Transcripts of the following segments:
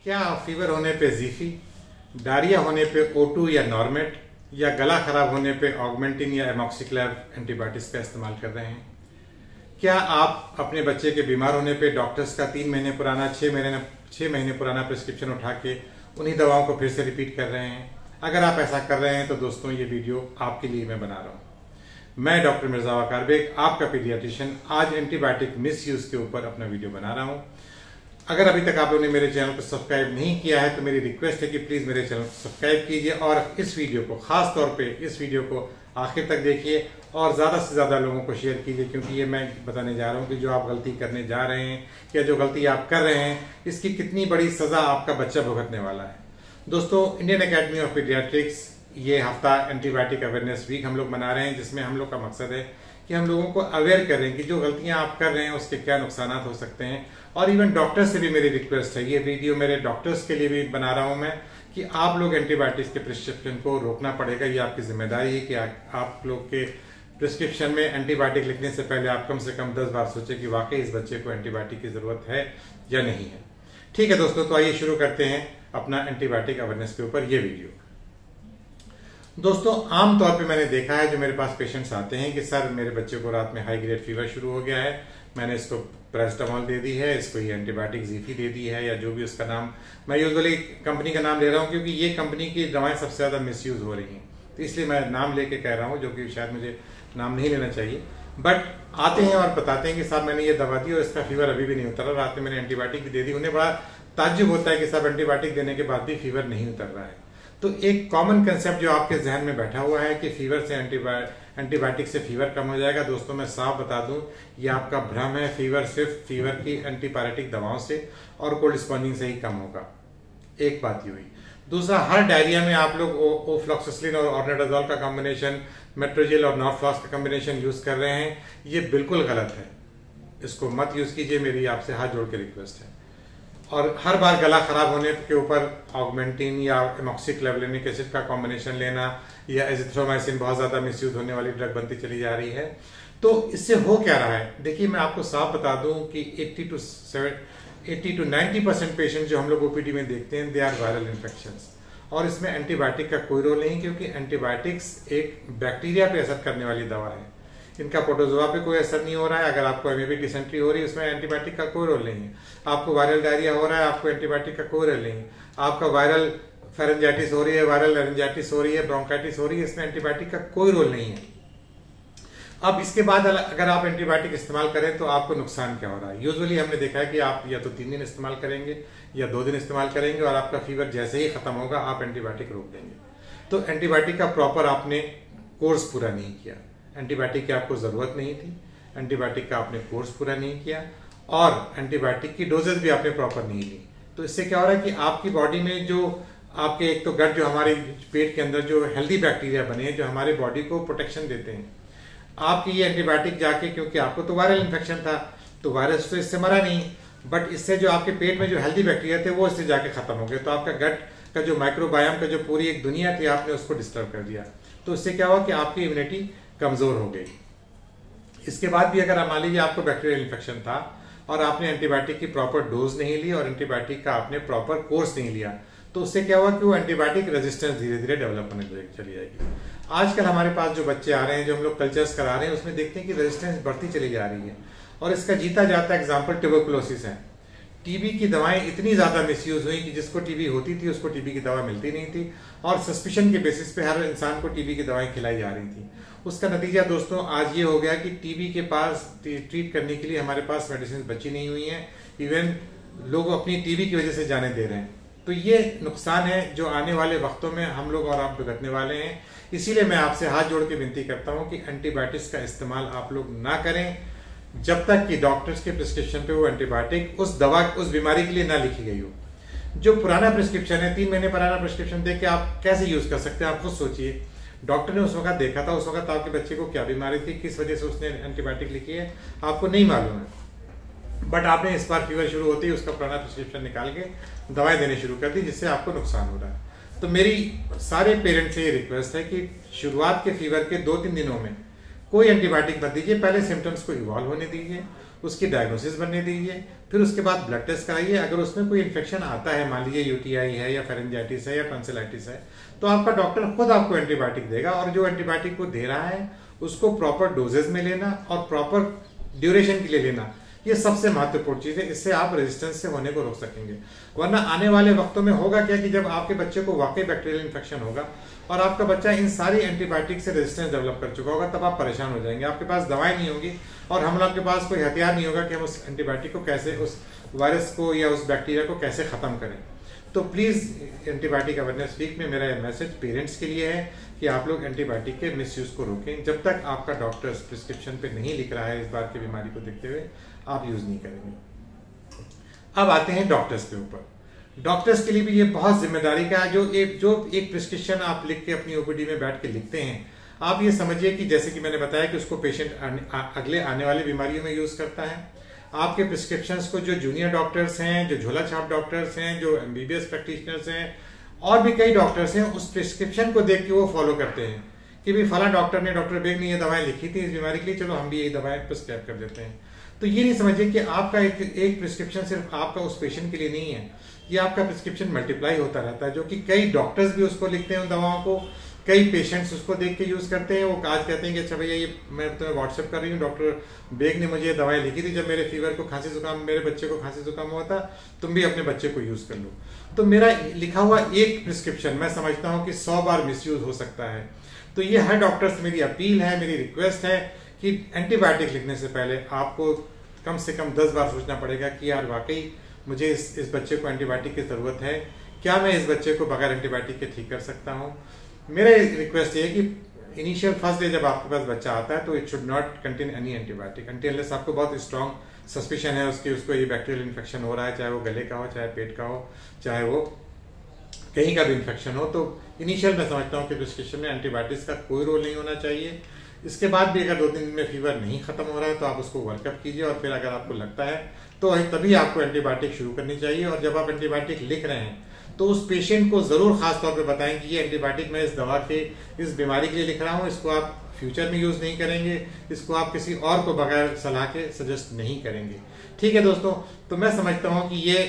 क्या फीवर होने पे जीफी, डायरिया होने पे O2 या नॉर्मेट, या गला खराब होने पे ऑगमेंटिन या एमॉक्सिक्लेव एंटीबायोटिक्स का इस्तेमाल कर रहे हैं? क्या आप अपने बच्चे के बीमार होने पे डॉक्टर्स का 3 महीने पुराना 6 महीने पुराना प्रिस्क्रिप्शन उठा के उन्हीं दवाओं को फिर से रिपीट कर रहे हैं? अगर आप ऐसा कर रहे हैं तो दोस्तों ये वीडियो आपके लिए मैं बना रहा हूँ। मैं डॉक्टर मिर्जा वकार बेग, आपका पीडियाट्रिशियन, आज एंटीबायोटिक मिस यूज के ऊपर अपना वीडियो बना रहा हूँ। अगर अभी तक आप लोगों ने मेरे चैनल को सब्सक्राइब नहीं किया है तो मेरी रिक्वेस्ट है कि प्लीज मेरे चैनल को सब्सक्राइब कीजिए और इस वीडियो को, खास तौर पे इस वीडियो को आखिर तक देखिए और ज्यादा से ज्यादा लोगों को शेयर कीजिए, क्योंकि ये मैं बताने जा रहा हूँ कि जो आप गलती करने जा रहे हैं या जो गलती आप कर रहे हैं इसकी कितनी बड़ी सजा आपका बच्चा भुगतने वाला है। दोस्तों, इंडियन एकेडमी ऑफ पीडियाट्रिक्स ये हफ्ता एंटीबायोटिक अवेयरनेस वीक हम लोग मना रहे हैं, जिसमें हम लोग का मकसद है कि हम लोगों को अवेयर करें कि जो गलतियां आप कर रहे हैं उसके क्या नुकसान हो सकते हैं। और इवन डॉक्टर्स से भी मेरी रिक्वेस्ट है, ये वीडियो मेरे डॉक्टर्स के लिए भी बना रहा हूं मैं, कि आप लोग एंटीबायोटिक्स के प्रिस्क्रिप्शन को रोकना पड़ेगा। ये आपकी जिम्मेदारी है कि आप लोग के प्रिस्क्रिप्शन में एंटीबायोटिक लिखने से पहले आप कम से कम 10 बार सोचें कि वाकई इस बच्चे को एंटीबायोटिक की जरूरत है या नहीं है। ठीक है दोस्तों, तो आइए शुरू करते हैं अपना एंटीबायोटिक अवेयरनेस के ऊपर ये वीडियो। दोस्तों, आमतौर पे मैंने देखा है, जो मेरे पास पेशेंट्स आते हैं कि सर मेरे बच्चे को रात में हाई ग्रेड फीवर शुरू हो गया है, मैंने इसको पैरासिटामोल दे दी है, इसको ये एंटीबायोटिक जीफी दे दी है, या जो भी उसका नाम, मैं यूजुअली कंपनी का नाम ले रहा हूँ क्योंकि ये कंपनी की दवाएं सबसे ज्यादा मिसयूज हो रही हैं, तो इसलिए मैं नाम लेके कह रहा हूँ, जो कि शायद मुझे नाम नहीं लेना चाहिए। बट आते हैं और बताते हैं कि साहब मैंने ये दवा दी और इसका फीवर अभी भी नहीं उतर रहा, रात में मैंने एंटीबायोटिक भी दे दी। उन्हें बड़ा ताज्जुब होता है कि साहब एंटीबायोटिक देने के बाद भी फीवर नहीं उतर रहा है। तो एक कॉमन कंसेप्ट जो आपके जहन में बैठा हुआ है कि फीवर से एंटीबायोटिक से फीवर कम हो जाएगा, दोस्तों मैं साफ बता दूं ये आपका भ्रम है। फीवर सिर्फ फीवर की एंटीपायरेटिक दवाओं से और कोल्ड स्पॉन्जिंग से ही कम होगा। एक बात ये हुई। दूसरा, हर डायरिया में आप लोग ओफ्लॉक्सिसिलिन और ऑर्नेडाजोल का कॉम्बिनेशन, मेट्रोजिल और नॉर्फ्लॉक्स का कॉम्बिनेशन यूज कर रहे हैं, ये बिल्कुल गलत है। इसको मत यूज कीजिए, मेरी आपसे हाथ जोड़ के रिक्वेस्ट है। और हर बार गला खराब होने के ऊपर ऑगमेंटिन या एमॉक्सिक्लेवलिनिक एसिड का कॉम्बिनेशन लेना या एजिथ्रोमाइसिन बहुत ज्यादा मिसयूज होने वाली ड्रग बनती चली जा रही है। तो इससे हो क्या रहा है, देखिए मैं आपको साफ बता दूं कि 80 to 90% पेशेंट जो हम लोग ओपीडी में देखते हैं, दे आर वायरल इन्फेक्शंस, और इसमें एंटीबायोटिक का कोई रोल नहीं, क्योंकि एंटीबायोटिक्स एक बैक्टीरिया पे असर करने वाली दवा है। इनका प्रोटोजोआ पे कोई असर नहीं हो रहा है। अगर आपको एमीबी डिसेंट्री हो रही है, उसमें एंटीबायोटिक का कोई रोल नहीं है। आपको वायरल डायरिया हो रहा है, आपको एंटीबायोटिक का कोई रोल नहीं है। आपका वायरल फेरेंजाइटिस हो रही है, वायरल लारिंजाइटिस हो रही है, ब्रोंकाइटिस हो रही है, इसमें एंटीबायोटिक का कोई रोल नहीं है। अब इसके बाद अगर आप एंटीबायोटिक इस्तेमाल करें तो आपको नुकसान क्या हो रहा है? यूजुअली हमने देखा है कि आप या तो 3 दिन इस्तेमाल करेंगे या 2 दिन इस्तेमाल करेंगे और आपका फीवर जैसे ही खत्म होगा आप एंटीबायोटिक रोक देंगे। तो एंटीबायोटिक का प्रॉपर आपने कोर्स पूरा नहीं किया। एंटीबायोटिक की आपको जरूरत नहीं थी, एंटीबायोटिक का आपने कोर्स पूरा नहीं किया और एंटीबायोटिक की डोजेज भी आपने प्रॉपर नहीं ली। तो इससे क्या हो रहा है कि आपकी बॉडी में जो आपके एक तो गट, जो हमारे पेट के अंदर जो हेल्दी बैक्टीरिया बने हैं, जो हमारे बॉडी को प्रोटेक्शन देते हैं, आपकी ये एंटीबायोटिक जाके, क्योंकि आपको तो वायरल इन्फेक्शन था तो वायरस तो इससे मरा नहीं, बट इससे जो आपके पेट में जो हेल्दी बैक्टीरिया थे वो इससे जाके खत्म हो गए। तो आपका गट का जो माइक्रोबायोम का जो पूरी एक दुनिया थी, आपने उसको डिस्टर्ब कर दिया। तो इससे क्या हुआ कि आपकी इम्यूनिटी कमजोर हो गई। इसके बाद भी अगर मान लीजिए आपको बैक्टीरियल इन्फेक्शन था और आपने एंटीबायोटिक की प्रॉपर डोज नहीं ली और एंटीबायोटिक का आपने प्रॉपर कोर्स नहीं लिया, तो उससे क्या हुआ कि वो एंटीबायोटिक रेजिस्टेंस धीरे धीरे डेवलप होने चली जाएगी। आजकल हमारे पास जो बच्चे आ रहे हैं, जो हम लोग कल्चर्स करा रहे हैं, उसमें देखते हैं कि रेजिस्टेंस बढ़ती चली जा रही है और इसका जीता जाता एग्जाम्पल ट्यूबरकुलोसिस है। टीबी की दवाएं इतनी ज्यादा मिसयूज हुई कि जिसको टीबी होती थी उसको टीबी की दवा मिलती नहीं थी और सस्पिशन के बेसिस पे हर इंसान को टीबी की दवाएं खिलाई जा रही थी। उसका नतीजा दोस्तों आज ये हो गया कि टीबी के पास ट्रीट करने के लिए हमारे पास मेडिसिन बची नहीं हुई हैं। इवन लोग अपनी टीबी की वजह से जाने दे रहे हैं। तो ये नुकसान है जो आने वाले वक्तों में हम लोग और आप भुगतने वाले हैं। इसीलिए मैं आपसे हाथ जोड़ के विनती करता हूं कि एंटीबायोटिक्स का इस्तेमाल आप लोग ना करें जब तक कि डॉक्टर्स के प्रिस्क्रिप्शन पे वो एंटीबायोटिक उस दवा, उस बीमारी के लिए ना लिखी गई हो। जो पुराना प्रिस्क्रिप्शन है, 3 महीने पुराना प्रिस्क्रिप्शन देख के आप कैसे यूज कर सकते हैं? आप खुद सोचिए। डॉक्टर ने उस वक्त देखा था, उस वक्त आपके बच्चे को क्या बीमारी थी, किस वजह से उसने एंटीबायोटिक लिखी है, आपको नहीं मालूम है। बट आपने इस बार फीवर शुरू होते ही उसका पुराना प्रिस्क्रिप्शन निकाल के दवाएं देने शुरू कर दी, जिससे आपको नुकसान हो रहा है। तो मेरी सारे पेरेंट्स से ये रिक्वेस्ट है कि शुरुआत के फीवर के 2-3 दिनों में कोई एंटीबायोटिक मत दीजिए, पहले सिम्टम्स को इवॉल्व होने दीजिए। उसकी डायग्नोसिस बनने दीजिए, फिर उसके बाद ब्लड टेस्ट कराइए। अगर उसमें कोई इन्फेक्शन आता है, मान लीजिए यूटीआई है या फेरेंजाइटिस है या टॉन्सिलाइटिस है, तो आपका डॉक्टर खुद आपको एंटीबायोटिक देगा, और जो एंटीबायोटिक को दे रहा है उसको प्रॉपर डोजेज में लेना और प्रॉपर ड्यूरेशन के लिए लेना, ये सबसे महत्वपूर्ण चीज है। इससे आप रेजिस्टेंस से होने को रोक सकेंगे। वरना आने वाले वक्तों में होगा क्या कि जब आपके बच्चे को वाकई बैक्टीरियल इन्फेक्शन होगा और आपका बच्चा इन सारी एंटीबायोटिक से रेजिस्टेंस डेवलप कर चुका होगा, तब आप परेशान हो जाएंगे। आपके पास दवाई नहीं होगी और हम लोग के पास कोई हथियार नहीं होगा कि हम उस एंटीबायोटिक को कैसे, उस वायरस को या उस बैक्टीरिया को कैसे खत्म करें। तो प्लीज एंटीबायोटिक अवेयरनेस वीक में मेरा मैसेज पेरेंट्स के लिए है कि आप लोग एंटीबायोटिक के मिसयूज को रोकें। जब तक आपका डॉक्टर प्रिस्क्रिप्शन पे नहीं लिख रहा है इस बार की बीमारी को देखते हुए, आप यूज नहीं करेंगे। अब आते हैं डॉक्टर्स के ऊपर। डॉक्टर्स के लिए भी ये बहुत जिम्मेदारी का है। जो एक प्रिस्क्रिप्शन आप लिख के अपनी ओपीडी में बैठ के लिखते हैं, आप ये समझिए कि जैसे कि मैंने बताया कि उसको पेशेंट अगले आने वाली बीमारियों में यूज करता है। आपके प्रिस्क्रिप्शंस को जो जूनियर डॉक्टर्स हैं, जो झोला छाप डॉक्टर्स हैं, जो एमबीबीएस प्रैक्टिशनर्स हैं और भी कई डॉक्टर्स हैं, उस प्रिस्क्रिप्शन को देख के वो फॉलो करते हैं कि भाई फला डॉक्टर ने, डॉक्टर बेग ने ये दवाएं लिखी थी इस बीमारी के लिए, चलो हम भी यही दवाएं प्रिस्क्राइब कर देते हैं। तो ये नहीं समझिए कि आपका एक प्रिस्क्रिप्शन सिर्फ आपका उस पेशेंट के लिए नहीं है, ये आपका प्रिस्क्रिप्शन मल्टीप्लाई होता रहता है, जो कि कई डॉक्टर्स भी उसको लिखते हैं उन दवाओं को, कई पेशेंट्स उसको देख के यूज करते हैं। वो आज कहते हैं कि अच्छा भैया ये मैं तुम्हें व्हाट्सएप कर रही हूँ, डॉक्टर बेग ने मुझे ये दवाई लिखी थी जब मेरे फीवर को, खांसी जुकाम, मेरे बच्चे को खांसी जुकाम हुआ था, तुम भी अपने बच्चे को यूज कर लो। तो मेरा लिखा हुआ एक प्रिस्क्रिप्शन मैं समझता हूँ कि 100 बार मिसयूज हो सकता है। तो ये हर डॉक्टर से मेरी अपील है, मेरी रिक्वेस्ट है कि एंटीबायोटिक लिखने से पहले आपको कम से कम 10 बार सोचना पड़ेगा कि यार वाकई मुझे इस बच्चे को एंटीबायोटिक की जरूरत है, क्या मैं इस बच्चे को बगैर एंटीबायोटिक के ठीक कर सकता हूँ। मेरा रिक्वेस्ट ये है कि इनिशियल फर्स्ट डे जब आपके पास बच्चा आता है तो it should not contain any antibiotic until unless आपको बहुत स्ट्रॉन्ग सस्पिशन है उसको ये बैक्टीरियल इन्फेक्शन हो रहा है, चाहे वो गले का हो, चाहे पेट का हो, चाहे वो कहीं का भी इन्फेक्शन हो। तो इनिशियल मैं समझता हूँ कि प्रिस्क्रिप्शन में एंटीबायोटिक्स का कोई रोल नहीं होना चाहिए। इसके बाद भी अगर 2-3 दिन में फीवर नहीं खत्म हो रहा है तो आप उसको वर्कअप कीजिए, और फिर अगर आपको लगता है तो तभी आपको एंटीबायोटिक शुरू करनी चाहिए। और जब आप एंटीबायोटिक लिख रहे हैं तो उस पेशेंट को जरूर खास तौर पे बताएं कि ये एंटीबायोटिक मैं इस दवा के, इस बीमारी के लिए लिख रहा हूँ, इसको आप फ्यूचर में यूज नहीं करेंगे, इसको आप किसी और को बगैर सलाह के सजेस्ट नहीं करेंगे। ठीक है दोस्तों, तो मैं समझता हूँ कि ये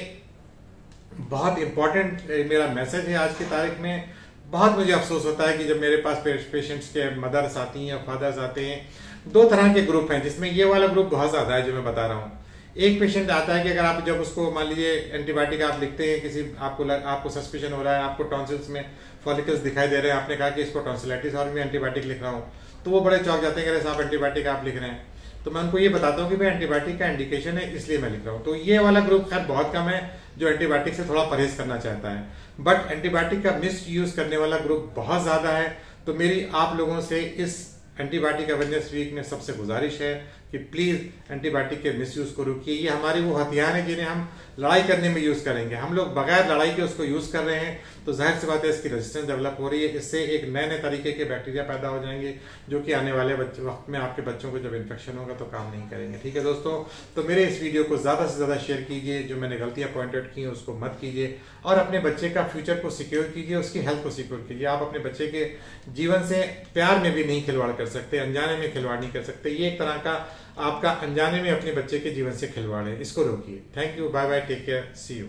बहुत इंपॉर्टेंट मेरा मैसेज है आज की तारीख में। बहुत मुझे अफसोस होता है कि जब मेरे पास पेशेंट्स के मदर्स आती हैं या फादर्स आते हैं, 2 तरह के ग्रुप हैं जिसमें ये वाला ग्रुप बहुत ज्यादा है जो मैं बता रहा हूँ। एक पेशेंट आता है कि अगर आप जब उसको मान लीजिए एंटीबायोटिक आप लिखते हैं, किसी आपको सस्पिशन हो रहा है, आपको टॉन्सिल्स में फॉलिकल्स दिखाई दे रहे हैं, आपने कहा कि इसको टॉन्सिलाइटिस और मैं एंटीबायोटिक लिख रहा हूँ, तो वो बड़े चौंक जाते हैं कि साहब एंटीबायोटिक आप लिख रहे हैं। तो मैं उनको ये बताता हूँ कि भाई एंटीबायोटिक का इंडिकेशन है इसलिए मैं लिख रहा हूँ। तो ये वाला ग्रुप खैर बहुत कम है जो एंटीबायोटिक से थोड़ा परहेज करना चाहता है, बट एंटीबायोटिक का मिस यूज करने वाला ग्रुप बहुत ज्यादा है। तो मेरी आप लोगों से इस एंटीबायोटिक अवेयरनेस वीक में सबसे गुजारिश है कि प्लीज एंटीबायोटिक के मिसयूज को रोकिए। ये हमारे वो हथियार हैं जिन्हें हम लड़ाई करने में यूज करेंगे। हम लोग बगैर लड़ाई के उसको यूज कर रहे हैं तो जाहिर सी बात है इसकी रेजिस्टेंस डेवलप हो रही है। इससे एक नए नए तरीके के बैक्टीरिया पैदा हो जाएंगे जो कि आने वाले वक्त में आपके बच्चों को जब इन्फेक्शन होगा तो काम नहीं करेंगे। ठीक है दोस्तों, तो मेरे इस वीडियो को ज्यादा से ज्यादा शेयर कीजिए, जो मैंने गलतियां पॉइंट आउट की हैं उसको मत कीजिए, और अपने बच्चे का फ्यूचर को सिक्योर कीजिए, उसकी हेल्थ को सिक्योर कीजिए। आप अपने बच्चे के जीवन से प्यार में भी नहीं खिलवाड़ कर सकते, अनजाने में खिलवाड़ नहीं कर सकते। ये एक तरह का आपका अनजाने में अपने बच्चे के जीवन से खिलवाड़ है, इसको रोकिए। Thank you, bye bye, take care, see you.